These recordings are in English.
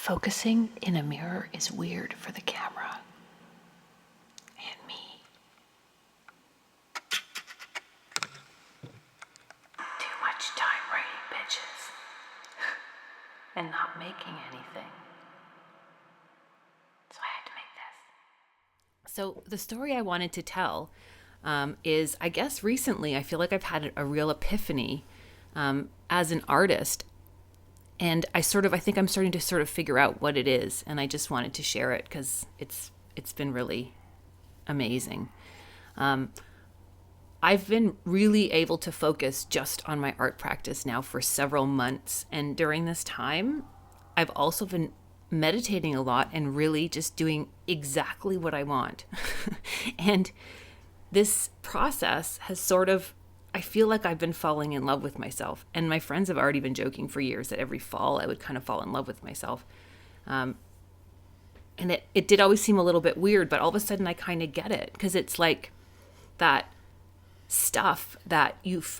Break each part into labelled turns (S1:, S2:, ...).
S1: Focusing in a mirror is weird for the camera and me. Too much time writing bitches and not making anything. So I had to make this. So the story I wanted to tell is, I guess recently I feel like I've had a real epiphany as an artist. And I think I'm starting to sort of figure out what it is. And I just wanted to share it because it's been really amazing. I've been really able to focus just on my art practice now for several months. And during this time, I've also been meditating a lot and really just doing exactly what I want. And this process has I feel like I've been falling in love with myself. And my friends have already been joking for years that every fall I would kind of fall in love with myself. And it did always seem a little bit weird, but all of a sudden I kind of get it, because it's like that stuff that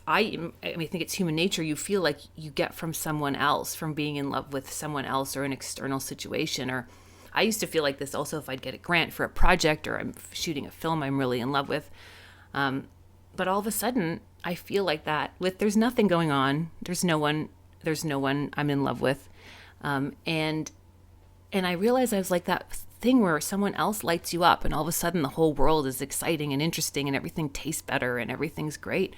S1: I think it's human nature. You feel like you get from someone else, from being in love with someone else or an external situation. Or I used to feel like this also if I'd get a grant for a project or I'm shooting a film I'm really in love with. But all of a sudden I feel like that there's nothing going on. There's no one I'm in love with. And I realized I was like that thing where someone else lights you up and all of a sudden the whole world is exciting and interesting and everything tastes better and everything's great.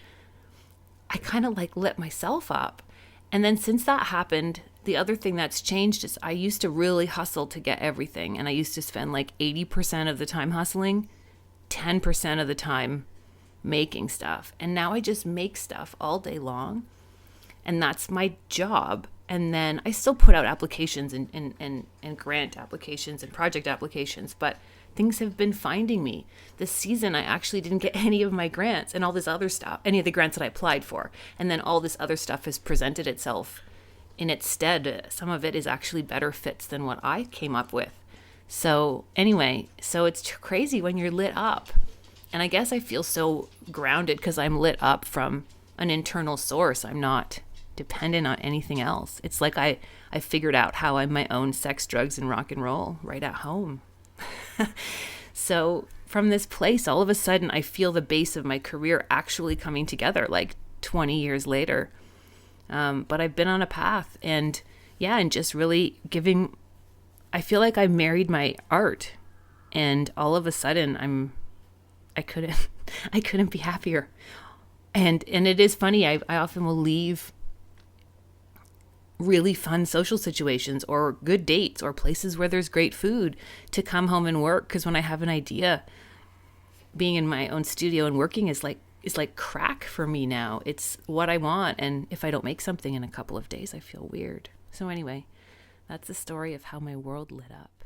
S1: I kind of like lit myself up. And then since that happened, the other thing that's changed is I used to really hustle to get everything. And I used to spend like 80% of the time hustling, 10% of the time making stuff. And now I just make stuff all day long. And that's my job. And then I still put out applications and grant applications and project applications, but things have been finding me. This season, I actually didn't get any of my grants and all this other stuff, any of the grants that I applied for. And then all this other stuff has presented itself in its stead. Some of it is actually better fits than what I came up with. So anyway, it's crazy when you're lit up. And I guess I feel so grounded because I'm lit up from an internal source. I'm not dependent on anything else. It's like I figured out how I'm my own sex, drugs, and rock and roll right at home. So from this place, all of a sudden, I feel the base of my career actually coming together like 20 years later. But I've been on a path and just really I feel like I married my art, and all of a sudden I couldn't be happier. And it is funny. I often will leave really fun social situations or good dates or places where there's great food to come home and work. Because when I have an idea, being in my own studio and working is like crack for me now. It's what I want. And if I don't make something in a couple of days, I feel weird. So anyway, that's the story of how my world lit up.